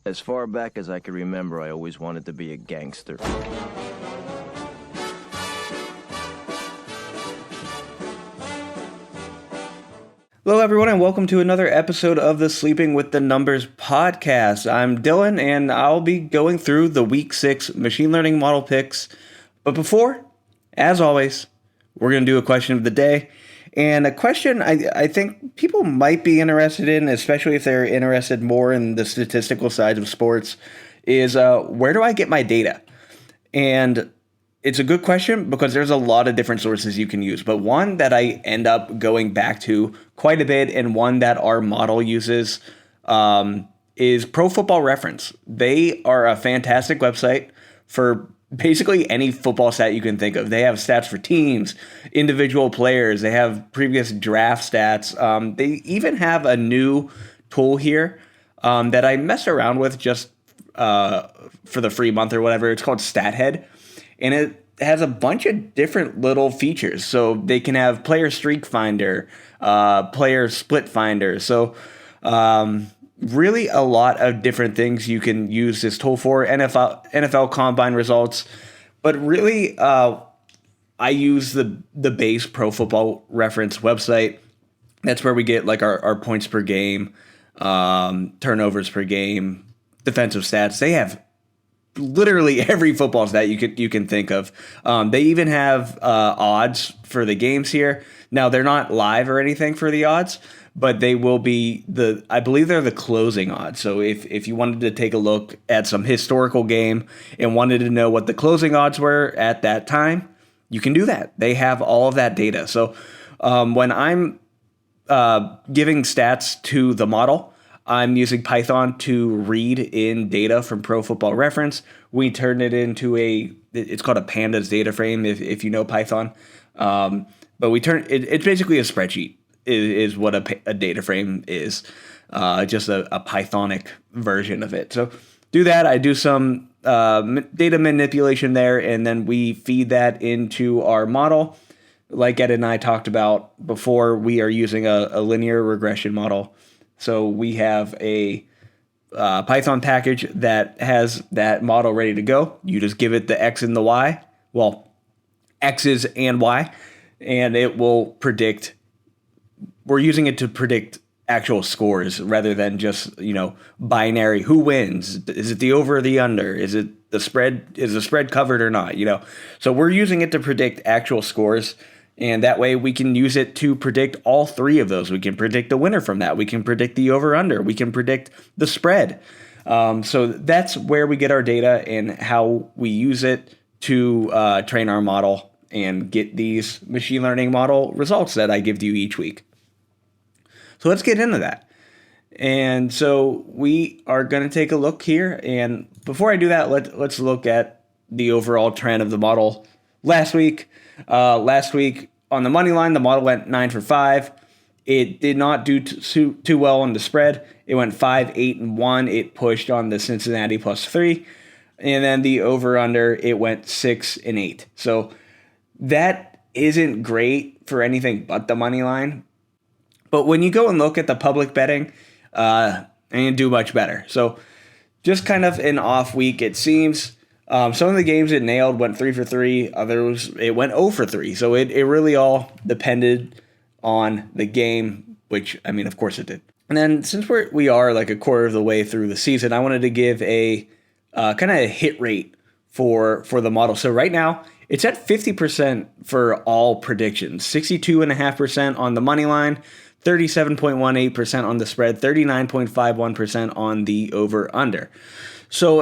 As far back as I can remember, I always wanted to be a gangster. Hello, everyone, and welcome to another episode of the Sleeping with the Numbers podcast. I'm Dylan, and I'll be going through the Week 6 machine learning model picks. But before, as always, we're going to do a question of the day. And a question I think people might be interested in, especially if they're interested more in the statistical side of sports, is where do I get my data? And it's a good question because there's a lot of different sources you can use, but one that I end up going back to quite a bit and one that our model uses is Pro Football Reference. They are a fantastic website for basically any football stat you can think of. They have stats for teams, individual players. They have previous draft stats. They even have a new tool here that I messed around with just for the free month or whatever. It's called StatHead. And it has a bunch of different little features. So they can have player streak finder, player split finder. So really a lot of different things you can use this tool for. NFL combine results. But really, I use the base Pro Football Reference website. That's where we get like our points per game, turnovers per game, defensive stats. They have literally every football stat you can think of. They even have odds for the games here. Now they're not live or anything for the odds, but they will be I believe they're the closing odds. So if you wanted to take a look at some historical game and wanted to know what the closing odds were at that time, you can do that. They have all of that data. So when I'm giving stats to the model, I'm using Python to read in data from Pro Football Reference. We turn it into it's called a pandas data frame if you know Python. But we turn it's basically a spreadsheet is what a data frame is, just a Pythonic version of it. So do that. I do some data manipulation there, and then we feed that into our model. Like Ed and I talked about before, we are using a linear regression model. So we have a Python package that has that model ready to go. You just give it the X and the Y, well, X's and Y, and it will predict. We're using it to predict actual scores rather than just, binary. Who wins? Is it the over or the under? Is it the spread? Is the spread covered or not? So we're using it to predict actual scores. And that way we can use it to predict all three of those. We can predict the winner from that. We can predict the over-under. We can predict the spread. So that's where we get our data and how we use it to train our model and get these machine learning model results that I give to you each week. So let's get into that. And so we are going to take a look here. And before I do that, let's look at the overall trend of the model last week. Last week on the money line, the model went 9 for 5. It did not do too well on the spread. It went 5, 8, and 1. It pushed on the Cincinnati +3. And then the over-under, it went 6 and 8. So that isn't great for anything but the money line. But when you go and look at the public betting, it didn't do much better. So just kind of an off week, it seems. Some of the games it nailed went 3 for 3. Others, it went 0 for 3. So it really all depended on the game, which, of course it did. And then since we are like a quarter of the way through the season, I wanted to give a kind of a hit rate for the model. So right now, it's at 50% for all predictions, 62.5% on the money line, 37.18% on the spread, 39.51% on the over-under. So,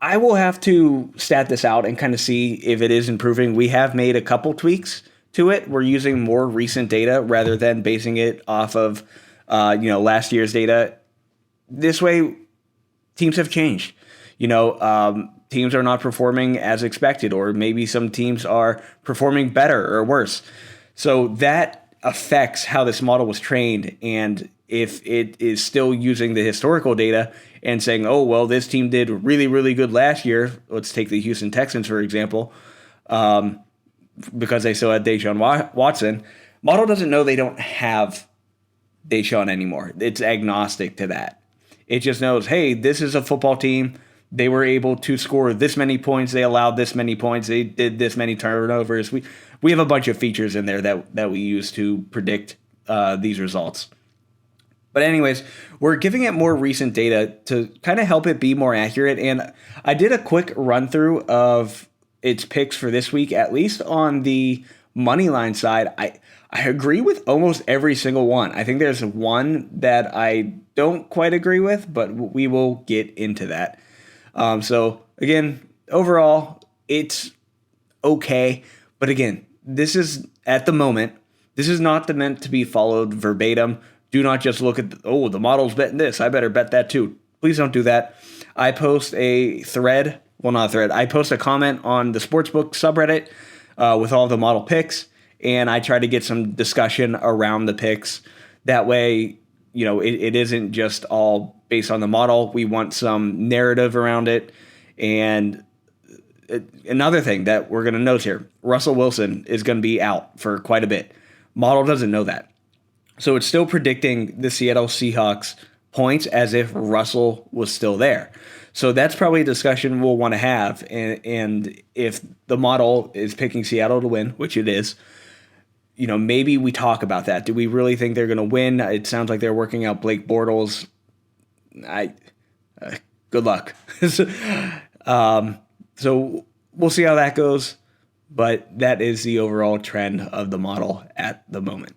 I will have to stat this out and kind of see if it is improving. We have made a couple tweaks to it. We're using more recent data rather than basing it off of, last year's data. This way, teams have changed. Teams are not performing as expected, or maybe some teams are performing better or worse. So that affects how this model was trained. And if it is still using the historical data and saying, oh, well, this team did really, really good last year. Let's take the Houston Texans, for example, because they still had Deshaun Watson. Model doesn't know they don't have Deshaun anymore. It's agnostic to that. It just knows, hey, this is a football team. They were able to score this many points. They allowed this many points. They did this many turnovers. We have a bunch of features in there that we use to predict these results. But anyways, we're giving it more recent data to kind of help it be more accurate. And I did a quick run through of its picks for this week, at least on the money line side. I agree with almost every single one. I think there's one that I don't quite agree with, but we will get into that. So again, overall, it's okay. But again, this is at the moment, this is not meant to be followed verbatim. Do not just look at, the model's betting this, I better bet that too. Please don't do that. I post a thread, I post a comment on the Sportsbook subreddit with all the model picks, and I try to get some discussion around the picks. That way, it isn't just all based on the model. We want some narrative around it. And another thing that we're going to note here, Russell Wilson is going to be out for quite a bit. Model doesn't know that. So it's still predicting the Seattle Seahawks points as if Russell was still there. So that's probably a discussion we'll want to have. And if the model is picking Seattle to win, which it is, maybe we talk about that. Do we really think they're going to win? It sounds like they're working out Blake Bortles. Good luck. So we'll see how that goes. But that is the overall trend of the model at the moment.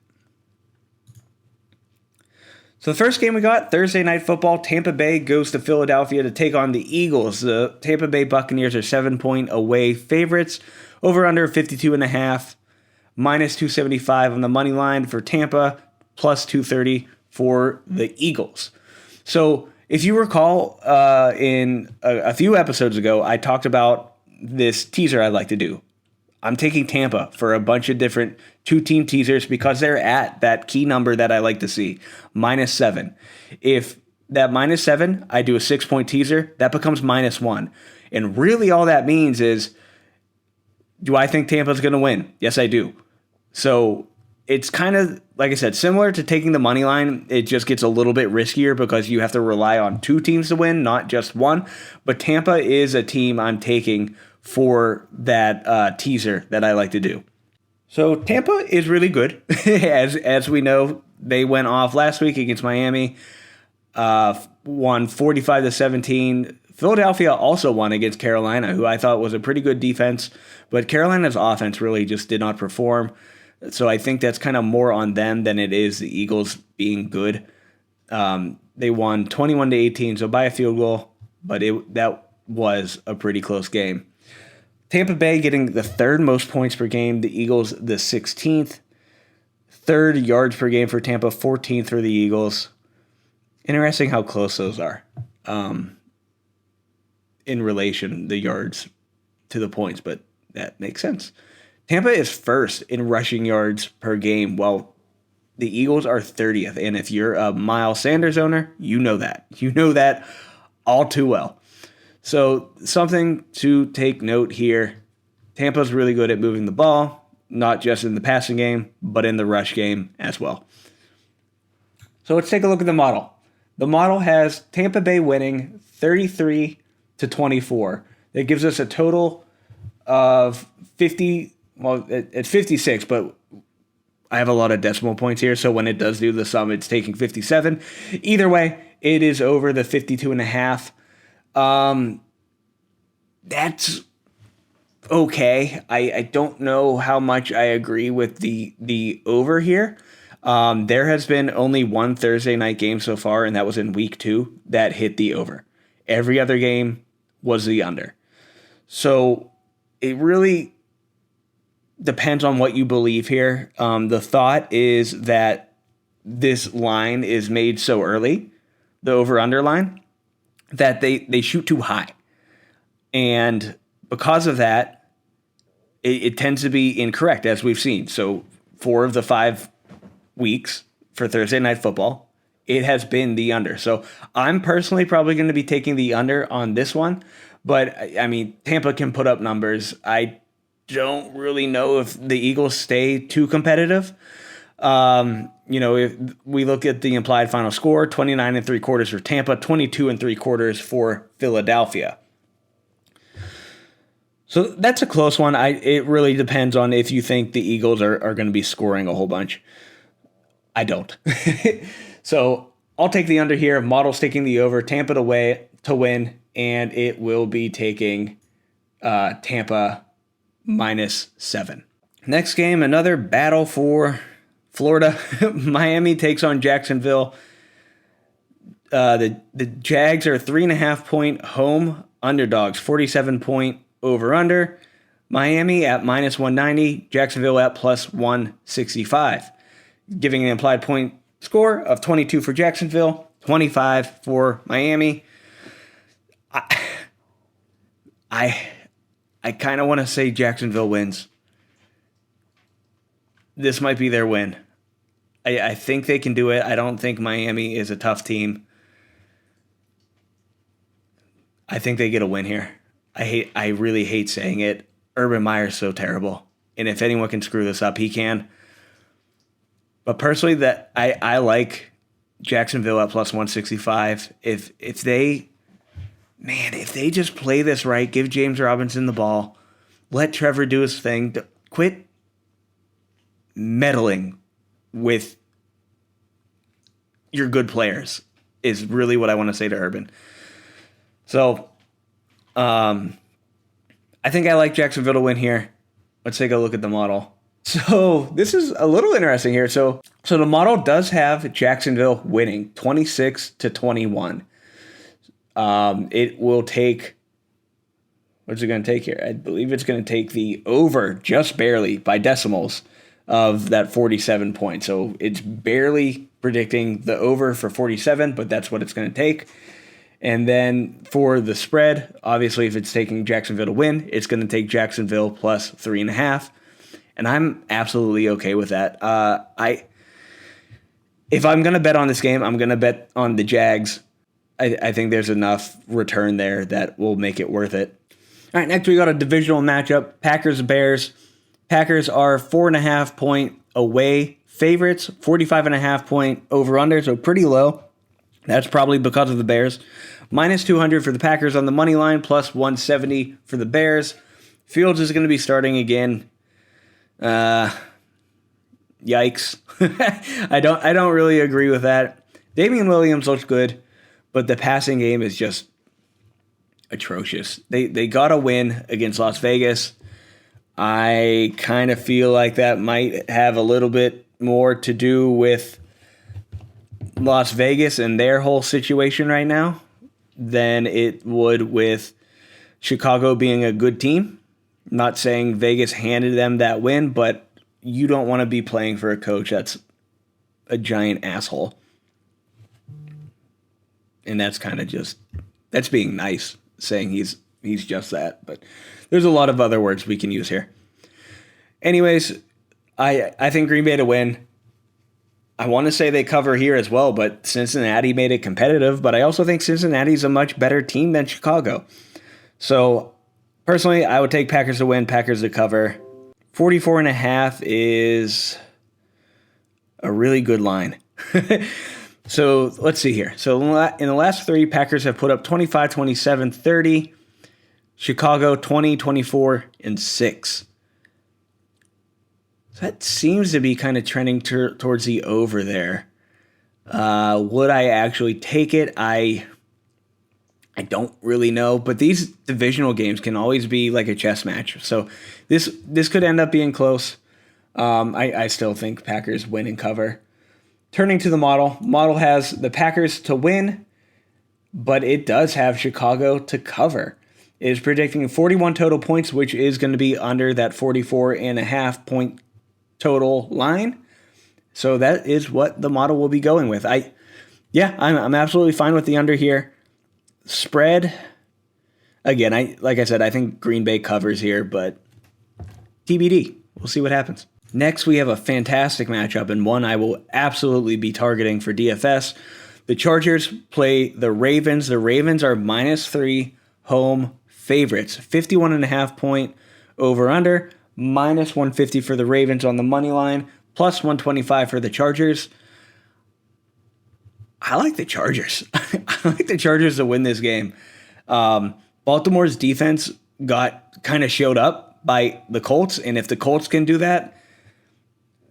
So the first game we got, Thursday Night Football, Tampa Bay goes to Philadelphia to take on the Eagles. The Tampa Bay Buccaneers are 7-point away favorites, over under 52.5, minus 275 on the money line for Tampa, plus 230 for the Eagles. So if you recall, in a few episodes ago, I talked about this teaser I'd like to do. I'm taking Tampa for a bunch of different two-team teasers because they're at that key number that I like to see, -7. If that -7, I do a 6-point teaser, that becomes -1. And really all that means is, do I think Tampa's going to win? Yes, I do. So it's kind of, like I said, similar to taking the money line. It just gets a little bit riskier because you have to rely on two teams to win, not just one. But Tampa is a team I'm taking for that teaser that I like to do. So Tampa is really good. as we know, they went off last week against Miami, won 45-17. Philadelphia also won against Carolina, who I thought was a pretty good defense, but Carolina's offense really just did not perform. So I think that's kind of more on them than it is the Eagles being good. They won 21-18, so by a field goal, but that was a pretty close game. Tampa Bay getting the third most points per game, the Eagles the 16th. Third yards per game for Tampa, 14th for the Eagles. Interesting how close those are in relation, the yards to the points, but that makes sense. Tampa is first in rushing yards per game, while the Eagles are 30th. And if you're a Miles Sanders owner, you know that. You know that all too well. So something to take note here. Tampa's really good at moving the ball, not just in the passing game, but in the rush game as well. So let's take a look at the model. The model has Tampa Bay winning 33-24. That gives us a total of 50. Well, it's 56, but I have a lot of decimal points here, so when it does do the sum, it's taking 57. Either way, it is over the 52.5. That's okay. I don't know how much I agree with the over here. There has been only one Thursday night game so far, and that was in week 2 that hit the over. Every other game was the under. So it really depends on what you believe here. The thought is that this line is made so early, the over-under line, that they shoot too high. And because of that, it tends to be incorrect, as we've seen. So 4 of the 5 weeks for Thursday Night Football, it has been the under. So I'm personally probably going to be taking the under on this one. But, I mean, Tampa can put up numbers. I don't really know if the Eagles stay too competitive. If we look at the implied final score, 29 3/4 for Tampa, 22 3/4 for Philadelphia. So that's a close one. It really depends on if you think the Eagles are going to be scoring a whole bunch. I don't. So I'll take the under here. Model's taking the over. Tampa to win, and it will be taking Tampa -7. Next game, another battle for Florida. Miami takes on Jacksonville. The Jags are 3.5-point home underdogs, 47-point over-under. Miami at -190, Jacksonville at +165, giving an implied point score of 22 for Jacksonville, 25 for Miami. I kind of want to say Jacksonville wins. This might be their win. I think they can do it. I don't think Miami is a tough team. I think they get a win here. I really hate saying it. Urban Meyer's so terrible. And if anyone can screw this up, he can. But personally, I like Jacksonville at +165. If they just play this right, give James Robinson the ball, let Trevor do his thing, quit meddling with your good players is really what I want to say to Urban. So, I think I like Jacksonville to win here. Let's take a look at the model. So this is a little interesting here. So the model does have Jacksonville winning 26-21. It will take, what's it going to take here? I believe it's going to take the over just barely by decimals of that 47 points. So it's barely predicting the over for 47, but that's what it's going to take. And then for the spread, obviously, if it's taking Jacksonville to win, it's going to take Jacksonville +3.5. And I'm absolutely okay with that. If I'm going to bet on this game, I'm going to bet on the Jags. I think there's enough return there that will make it worth it. All right, next we got a divisional matchup, Packers-Bears. Packers are 4.5-point away favorites, 45.5-point over-under, so pretty low. That's probably because of the Bears. -200 for the Packers on the money line, +170 for the Bears. Fields is going to be starting again. Yikes. I don't really agree with that. Damian Williams looks good, but the passing game is just atrocious. They got a win against Las Vegas. I kind of feel like that might have a little bit more to do with Las Vegas and their whole situation right now than it would with Chicago being a good team. Not saying Vegas handed them that win, but you don't want to be playing for a coach that's a giant asshole. And that's kind of just, that's being nice, saying he's just that. But there's a lot of other words we can use here. Anyways, I think Green Bay to win. I want to say they cover here as well, but Cincinnati made it competitive. But I also think Cincinnati's a much better team than Chicago. So personally, I would take Packers to win, Packers to cover. 44.5 is a really good line. So let's see here. So in the last three, Packers have put up 25, 27, 30. Chicago 20, 24, and 6. So that seems to be kind of trending towards the over there. Would I actually take it? I don't really know, but these divisional games can always be like a chess match. So this could end up being close. I still think Packers win and cover. Turning to the model, model has the Packers to win, but it does have Chicago to cover. It is predicting 41 total points, which is going to be under that 44.5 point total line. So that is what the model will be going with. I'm absolutely fine with the under here. Spread, again, like I said, I think Green Bay covers here, but TBD. We'll see what happens. Next, we have a fantastic matchup and one I will absolutely be targeting for DFS. The Chargers play the Ravens. The Ravens are -3 home favorites. 51.5 point over under. -150 for the Ravens on the money line. plus 125 for the Chargers. I like the Chargers. I like the Chargers to win this game. Baltimore's defense got kind of showed up by the Colts, and if the Colts can do that,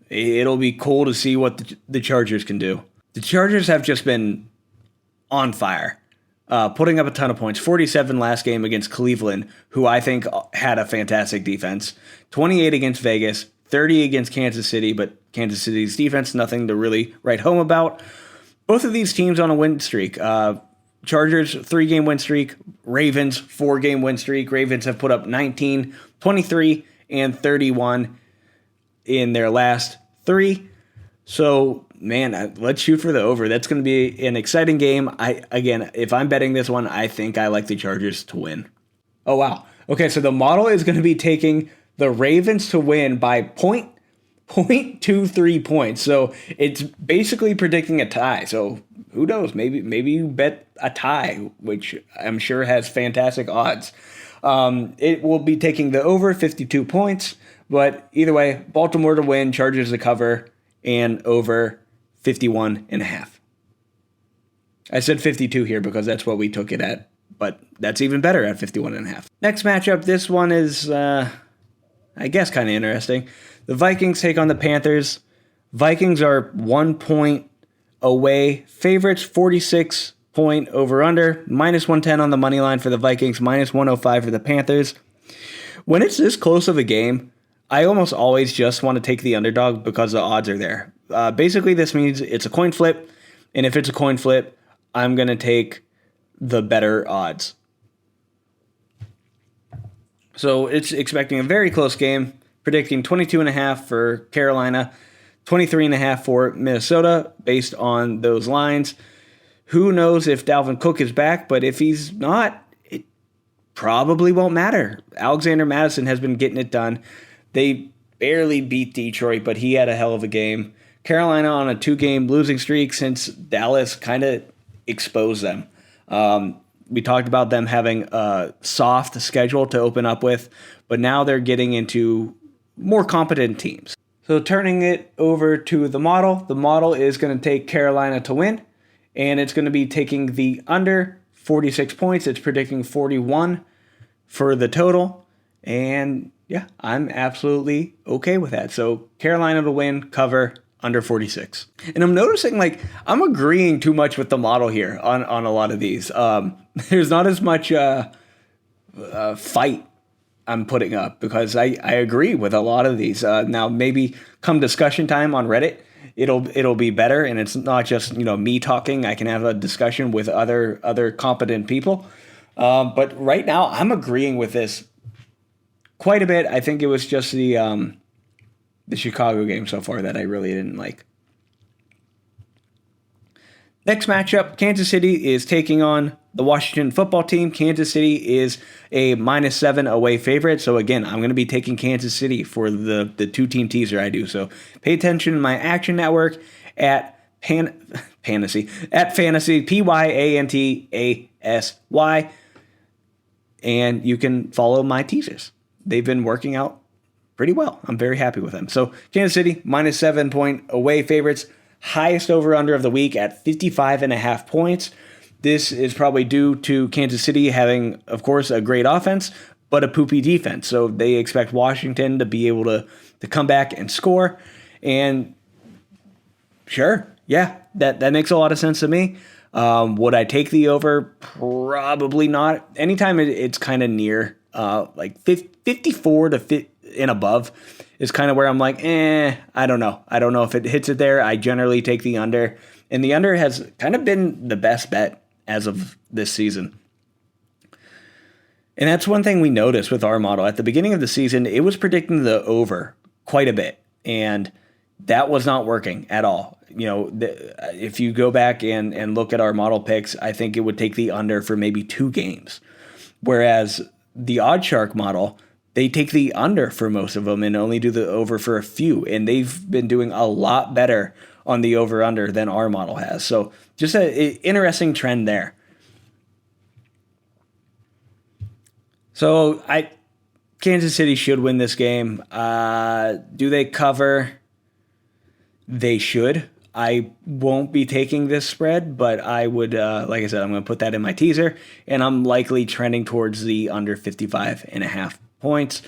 it'll be cool to see what the Chargers can do. The Chargers have just been on fire, putting up a ton of points. 47 last game against Cleveland, who I think had a fantastic defense. 28 against Vegas, 30 against Kansas City, but Kansas City's defense, nothing to really write home about. Both of these teams on a win streak. Chargers, 3-game win streak. Ravens, 4-game win streak. Ravens have put up 19, 23, and 31 in their last 3. So, man, let's shoot for the over. That's going to be an exciting game. Again, if I'm betting this one, I think I like the Chargers to win. Oh, wow. Okay, so the model is going to be taking the Ravens to win by 0.23 points. So it's basically predicting a tie. So who knows? Maybe you bet a tie, which I'm sure has fantastic odds. It will be taking the over 52 points. But either way, Baltimore to win, Chargers to cover, and over 51.5. I said 52 here because that's what we took it at, but that's even better at 51.5. Next matchup, this one is, I guess, kind of interesting. The Vikings take on the Panthers. Vikings are 1 point away favorites, 46 point over-under, minus 110 on the money line for the Vikings, minus 105 for the Panthers. When it's this close of a game, I almost always just want to take the underdog because the odds are there. Basically, this means it's a coin flip, and if it's a coin flip, I'm going to take the better odds. So it's expecting a very close game, predicting 22.5 for Carolina, 23.5 for Minnesota based on those lines. Who knows if Dalvin Cook is back, but if he's not, it probably won't matter. Alexander Mattison has been getting it done. They barely beat Detroit, but he had a hell of a game. Carolina on a 2-game losing streak since Dallas kind of exposed them. We talked about them having a soft schedule to open up with, but now they're getting into more competent teams. So turning it over to the model is going to take Carolina to win, and it's going to be taking the under 46 points. It's predicting 41 for the total, and yeah, I'm absolutely okay with that. So Carolina to win, cover, under 46. And I'm noticing, I'm agreeing too much with the model here on a lot of these. There's not as much fight I'm putting up because I agree with a lot of these. Now, maybe come discussion time on Reddit, it'll be better, and it's not just me talking. I can have a discussion with other competent people. But right now, I'm agreeing with this quite a bit. I think it was just the Chicago game so far that I really didn't like. Next matchup, Kansas City is taking on the Washington football team. Kansas City is a -7 away favorite. So again, I'm going to be taking Kansas City for the 2-team teaser I do. So pay attention to my Action Network at Fantasy, PYANTASY, and you can follow my teasers. They've been working out pretty well. I'm very happy with them. So Kansas City, -7 point away favorites. Highest over-under of the week at 55.5 points. This is probably due to Kansas City having, of course, a great offense, but a poopy defense. So they expect Washington to be able to come back and score. And sure, yeah, that makes a lot of sense to me. Would I take the over? Probably not. Anytime it's kind of near, 54 to 50 and above is kind of where I'm like, I don't know. I don't know if it hits it there. I generally take the under. And the under has kind of been the best bet as of this season. And that's one thing we noticed with our model. At the beginning of the season, it was predicting the over quite a bit. And that was not working at all. If you go back and look at our model picks, I think it would take the under for maybe 2 games. Whereas the OddsShark model, they take the under for most of them and only do the over for a few. And they've been doing a lot better on the over-under than our model has. So just an interesting trend there. So Kansas City should win this game. Do they cover? They should. I won't be taking this spread, but I would, like I said, I'm going to put that in my teaser, and I'm likely trending towards the under 55.5 points.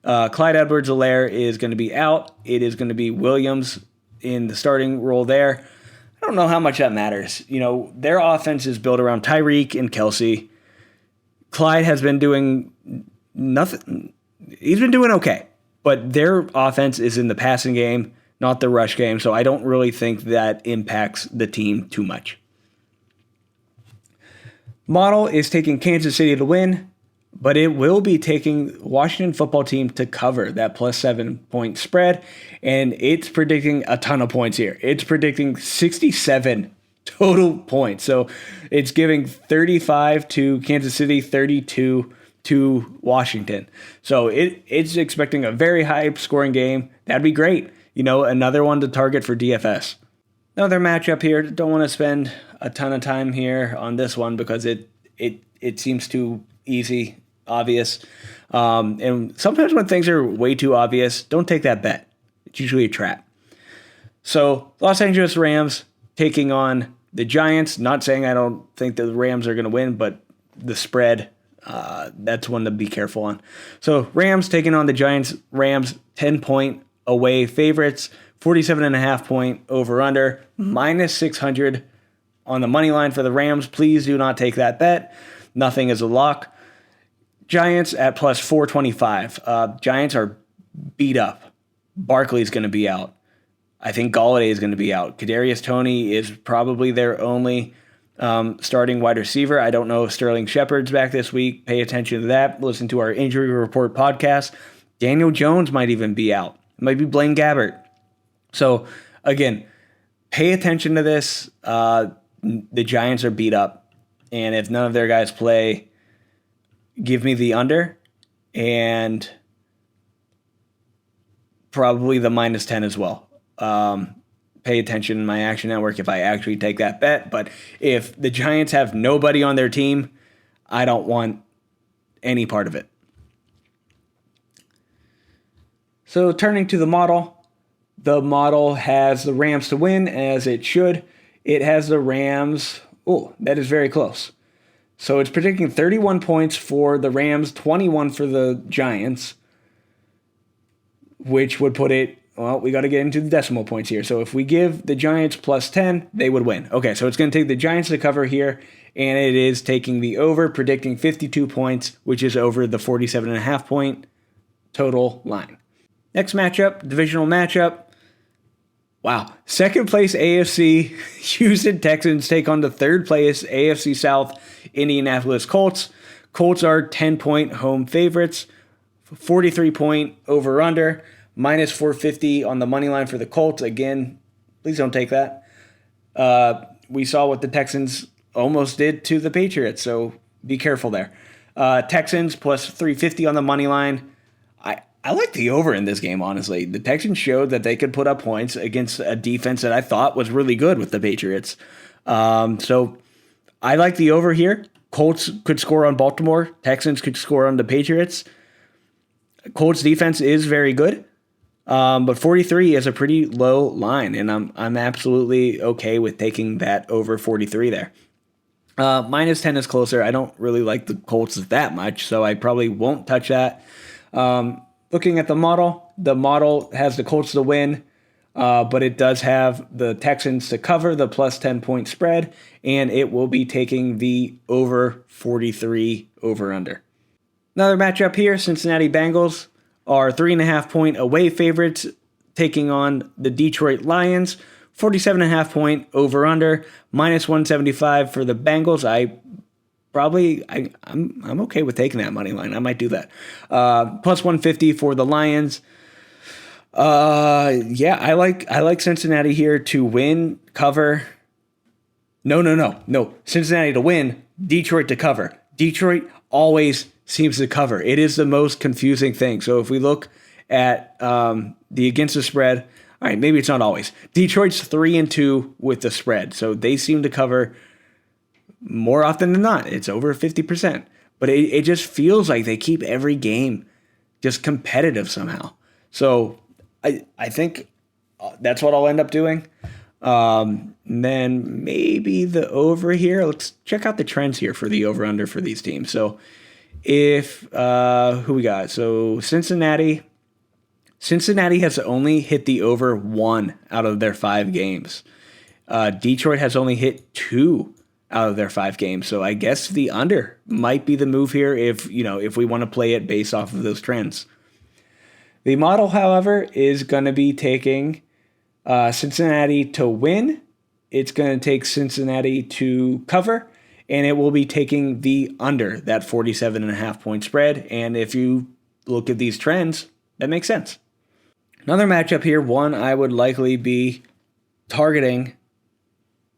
Clyde Edwards-Helaire is going to be out. It is going to be Williams in the starting role there. I don't know how much that matters. Their offense is built around Tyreek and Kelsey. Clyde has been doing nothing. He's been doing okay, but their offense is in the passing game, not the rush game, so I don't really think that impacts the team too much. Model is taking Kansas City to win, but it will be taking Washington football team to cover that plus 7-point spread, and it's predicting a ton of points here. It's predicting 67 total points. So it's giving 35 to Kansas City, 32 to Washington. So it's expecting a very high scoring game. That'd be great. Another one to target for DFS. Another matchup here. Don't want to spend a ton of time here on this one because it seems too easy, obvious. And sometimes when things are way too obvious, don't take that bet. It's usually a trap. So Los Angeles Rams taking on the Giants. Not saying I don't think the Rams are going to win, but the spread, that's one to be careful on. So Rams taking on the Giants. Rams 10-point away favorites, 47.5 point over under, minus 600 on the money line for the Rams. Please do not take that bet. Nothing is a lock. Giants at plus 425. Giants are beat up. Barkley's going to be out. I think Golladay is going to be out. Kadarius Toney is probably their only starting wide receiver. I don't know if Sterling Shepard's back this week. Pay attention to that. Listen to our injury report podcast. Daniel Jones might even be out. It might be Blaine Gabbert. So, again, pay attention to this. The Giants are beat up. And if none of their guys play, give me the under. And probably the minus 10 as well. Pay attention in my Action Network if I actually take that bet. But if the Giants have nobody on their team, I don't want any part of it. So turning to the model has the Rams to win, as it should. It has the Rams. Oh, that is very close. So it's predicting 31 points for the Rams, 21 for the Giants, which would put it, well, we got to get into the decimal points here. So if we give the Giants plus 10, they would win. Okay, so it's going to take the Giants to cover here, and it is taking the over, predicting 52 points, which is over the 47.5 point total line. Next matchup, divisional matchup. Wow. Second place AFC, Houston Texans take on the third place AFC South, Indianapolis Colts. Colts are 10-point home favorites, 43-point over-under, minus 450 on the money line for the Colts. Again, please don't take that. We saw what the Texans almost did to the Patriots, so be careful there. Texans plus 350 on the money line. I like the over in this game, honestly. The Texans showed that they could put up points against a defense that I thought was really good with the Patriots. So I like the over here. Colts could score on Baltimore. Texans could score on the Patriots. Colts defense is very good. But 43 is a pretty low line, and I'm absolutely okay with taking that over 43 there. Minus 10 is closer. I don't really like the Colts that much, so I probably won't touch that. Looking at the model has the Colts to win, but it does have the Texans to cover the plus 10-point spread, and it will be taking the over 43 over-under. Another matchup here, Cincinnati Bengals are 3.5-point away favorites taking on the Detroit Lions, 47.5-point over-under, minus 175 for the Bengals. I'm okay with taking that money line. I might do that. Plus 150 for the Lions. I like Cincinnati here to win, cover. No. Cincinnati to win, Detroit to cover. Detroit always seems to cover. It is the most confusing thing. So if we look at the against the spread, all right, maybe it's not always. Detroit's 3-2 with the spread, so they seem to cover more often than not. It's over 50%. But it just feels like they keep every game just competitive somehow. So I think that's what I'll end up doing. And then maybe the over here. Let's check out the trends here for the over under for these teams. So if who we got? So Cincinnati has only hit the over 1 out of their 5 games. Detroit has only hit 2 out of their 5 games. So I guess the under might be the move here if we want to play it based off of those trends. The model, however, is going to be taking Cincinnati to win. It's going to take Cincinnati to cover, and it will be taking the under, that 47.5 point spread. And if you look at these trends, that makes sense. Another matchup here, one I would likely be targeting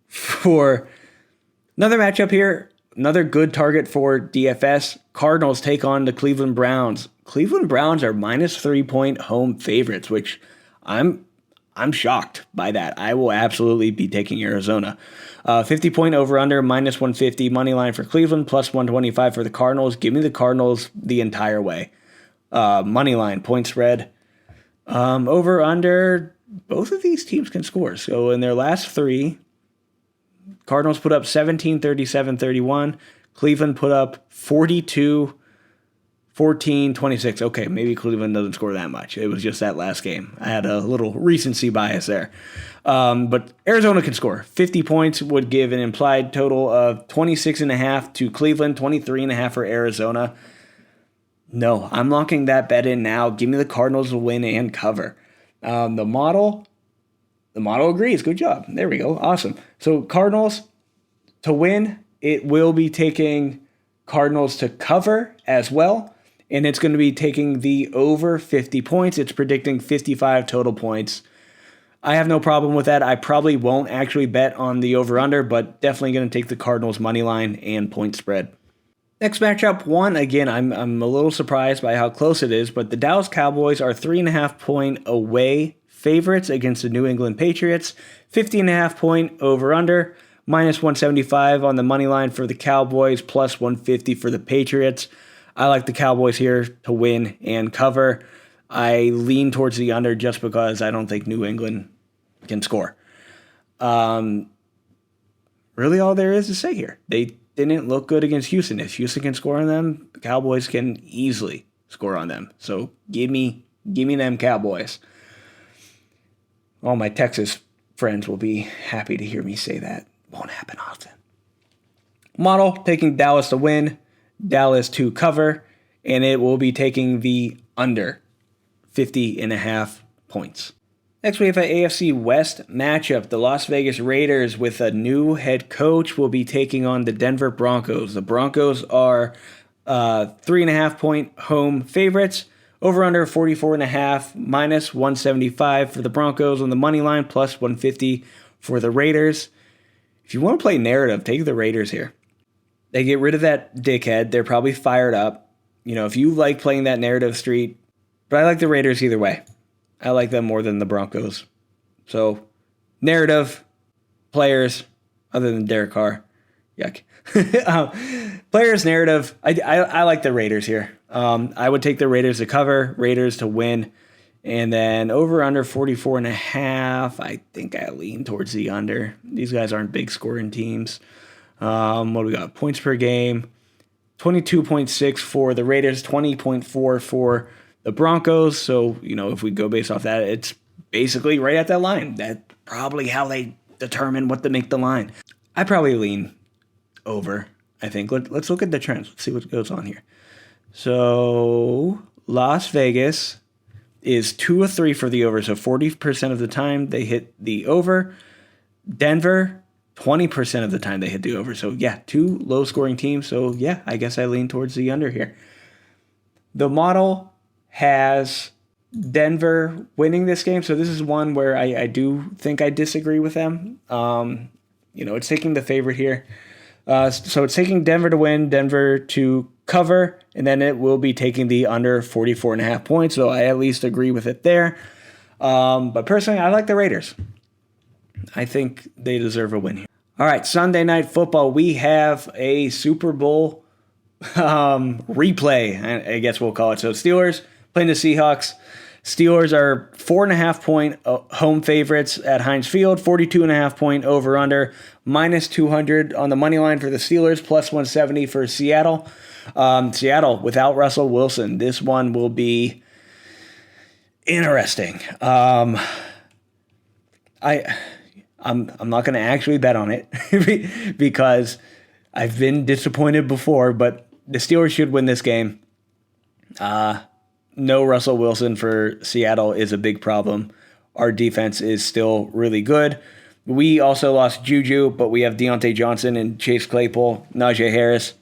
for another matchup here, another good target for DFS. Cardinals take on the Cleveland Browns. Cleveland Browns are minus 3-point home favorites, which I'm shocked by that. I will absolutely be taking Arizona. 50-point over-under, minus 150. Money line for Cleveland, plus 125 for the Cardinals. Give me the Cardinals the entire way. Money line, point spread. Over-under, both of these teams can score. So in their last 3, Cardinals put up 17, 37, 31. Cleveland put up 42, 14, 26. Okay, maybe Cleveland doesn't score that much. It was just that last game. I had a little recency bias there. But Arizona can score. 50 points would give an implied total of 26.5 to Cleveland, 23.5 for Arizona. No, I'm locking that bet in now. Give me the Cardinals to win and cover. The model agrees. Good job. There we go. Awesome. So Cardinals to win, it will be taking Cardinals to cover as well. And it's going to be taking the over 50 points. It's predicting 55 total points. I have no problem with that. I probably won't actually bet on the over-under, but definitely going to take the Cardinals money line and point spread. Next matchup, one, again, I'm a little surprised by how close it is, but the Dallas Cowboys are 3.5 point away favorites against the New England Patriots. 50.5 point over-under, minus 175 on the money line for the Cowboys, plus 150 for the Patriots. I like the Cowboys here to win and cover. I lean towards the under just because I don't think New England can score. Really all there is to say here. They didn't look good against Houston. If Houston can score on them, the Cowboys can easily score on them. So give me them Cowboys. All my Texas friends will be happy to hear me say that. Won't happen often. Model taking Dallas to win, Dallas to cover, and it will be taking the under 50.5 points. Next, we have an AFC West matchup. The Las Vegas Raiders, with a new head coach, will be taking on the Denver Broncos. The Broncos are 3.5 point home favorites. Over under 44.5, minus 175 for the Broncos on the money line, plus 150 for the Raiders. If you want to play narrative, take the Raiders here. They get rid of that dickhead. They're probably fired up. If you like playing that narrative street, but I like the Raiders either way. I like them more than the Broncos. So, narrative, players, other than Derek Carr. Yuck. Players, narrative. I like the Raiders here. I would take the Raiders to cover, Raiders to win. And then over under 44.5. I think I lean towards the under. These guys aren't big scoring teams. What do we got? Points per game. 22.6 for the Raiders, 20.4 for the Broncos. So, if we go based off that, it's basically right at that line. That's probably how they determine what to make the line. I probably lean over, I think. Let's look at the trends. Let's see what goes on here. So, Las Vegas is 2 of 3 for the over. So, 40% of the time they hit the over. Denver, 20% of the time they hit the over. So, yeah, 2 low-scoring teams. So, yeah, I guess I lean towards the under here. The model has Denver winning this game. So, this is one where I do think I disagree with them. It's taking the favorite here. So, it's taking Denver to win, Denver to cover, and then it will be taking the under 44.5 points. So, I at least agree with it there. But personally, I like the Raiders. I think they deserve a win here. All right, Sunday Night Football. We have a Super Bowl replay, I guess we'll call it. So Steelers playing the Seahawks. Steelers are 4.5-point home favorites at Heinz Field, 42.5-point over-under, minus 200 on the money line for the Steelers, plus 170 for Seattle. Seattle without Russell Wilson. This one will be interesting. I'm not going to actually bet on it because I've been disappointed before, but the Steelers should win this game. No Russell Wilson for Seattle is a big problem. Our defense is still really good. We also lost Juju, but we have Deontay Johnson and Chase Claypool, Najee Harris.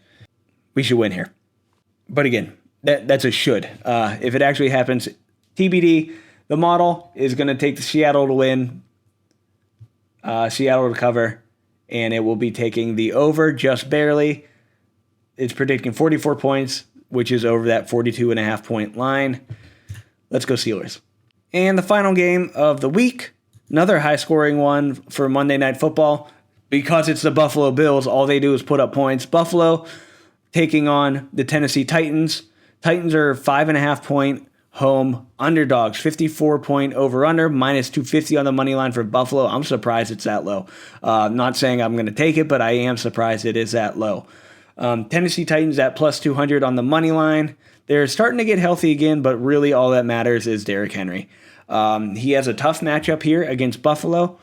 We should win here. But again, that's a should. If it actually happens, TBD, the model is going to take the Seattle to win, Seattle to cover, and it will be taking the over just barely. It's predicting 44 points, which is over that 42.5-point line. Let's go Steelers. And the final game of the week, another high-scoring one for Monday Night Football. Because it's the Buffalo Bills, all they do is put up points. Buffalo taking on the Tennessee Titans. Titans are 5.5-point home underdogs, 54-point over-under, minus 250 on the money line for Buffalo. I'm surprised it's that low. I'm not saying I'm going to take it, but I am surprised it is that low. Tennessee Titans at plus 200 on the money line. They're starting to get healthy again, but really all that matters is Derrick Henry. He has a tough matchup here against Buffalo,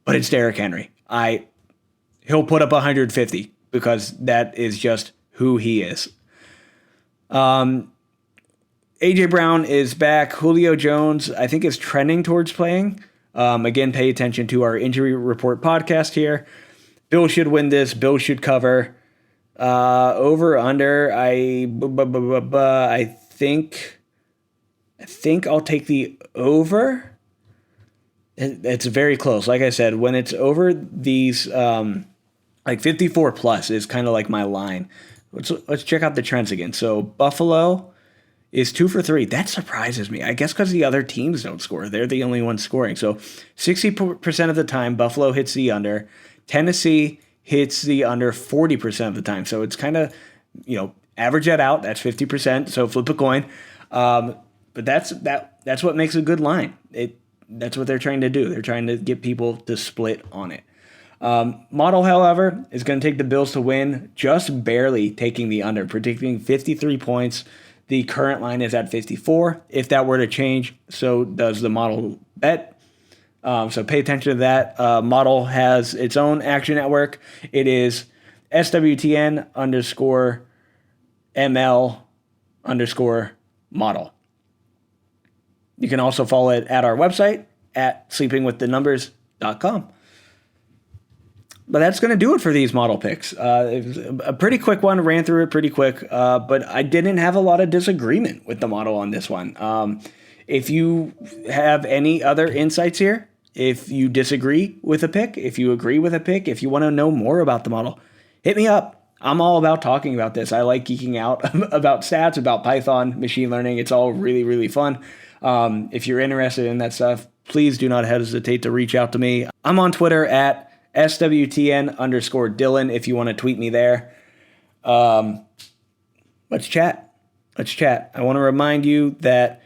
but it's Derrick Henry. He'll put up 150 because that is just who he is. A.J. Brown is back. Julio Jones, I think, is trending towards playing. Again, pay attention to our injury report podcast here. Bill should win this. Bill should cover. Over under. I think I'll take the over. It's very close. Like I said, when it's over these, like 54 plus is kind of like my line. Let's check out the trends again. So Buffalo is 2 for 3. That surprises me. I guess because the other teams don't score. They're the only ones scoring. So 60% of the time, Buffalo hits the under. Tennessee hits the under 40% of the time. So it's kind of, average that out. That's 50%. So flip a coin. But that's what makes a good line. That's what they're trying to do. They're trying to get people to split on it. Model, however, is going to take the Bills to win, just barely taking the under, predicting 53 points. The current line is at 54. If that were to change, so does the model bet. So pay attention to that. Model has its own action network. It is SWTN_ML_model. You can also follow it at our website at sleepingwiththenumbers.com. But that's going to do it for these model picks. It was a pretty quick one. Ran through it pretty quick. But I didn't have a lot of disagreement with the model on this one. If you have any other insights here, if you disagree with a pick, if you agree with a pick, if you want to know more about the model, hit me up. I'm all about talking about this. I like geeking out about stats, about Python, machine learning. It's all really, really fun. If you're interested in that stuff, please do not hesitate to reach out to me. I'm on Twitter at SWTN_Dylan if you want to tweet me there. Let's chat. I want to remind you that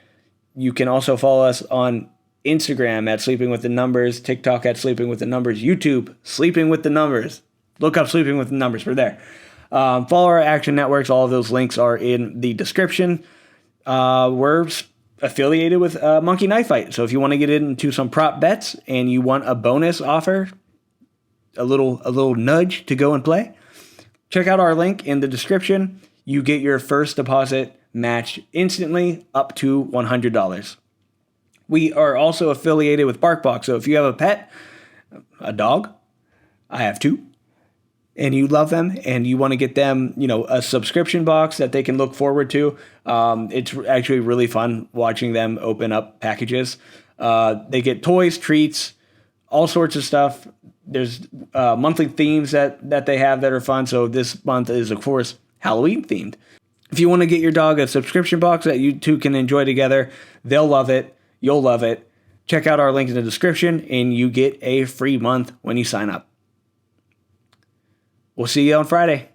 you can also follow us on Instagram at Sleeping With The Numbers, TikTok at Sleeping With The Numbers, YouTube, Sleeping With The Numbers. Look up Sleeping With The Numbers. We're there. Follow our action networks. All of those links are in the description. We're affiliated with Monkey Knife Fight. So if you want to get into some prop bets and you want a bonus offer, a little nudge to go and play, check out our link in the description. You get your first deposit matched instantly up to $100. We are also affiliated with BarkBox. So if you have a pet, a dog, I have 2, and you love them and you want to get them, a subscription box that they can look forward to, it's actually really fun watching them open up packages. They get toys, treats, all sorts of stuff. There's monthly themes that they have that are fun. So this month is, of course, Halloween themed. If you want to get your dog a subscription box that you two can enjoy together, they'll love it. You'll love it. Check out our link in the description and you get a free month when you sign up. We'll see you on Friday.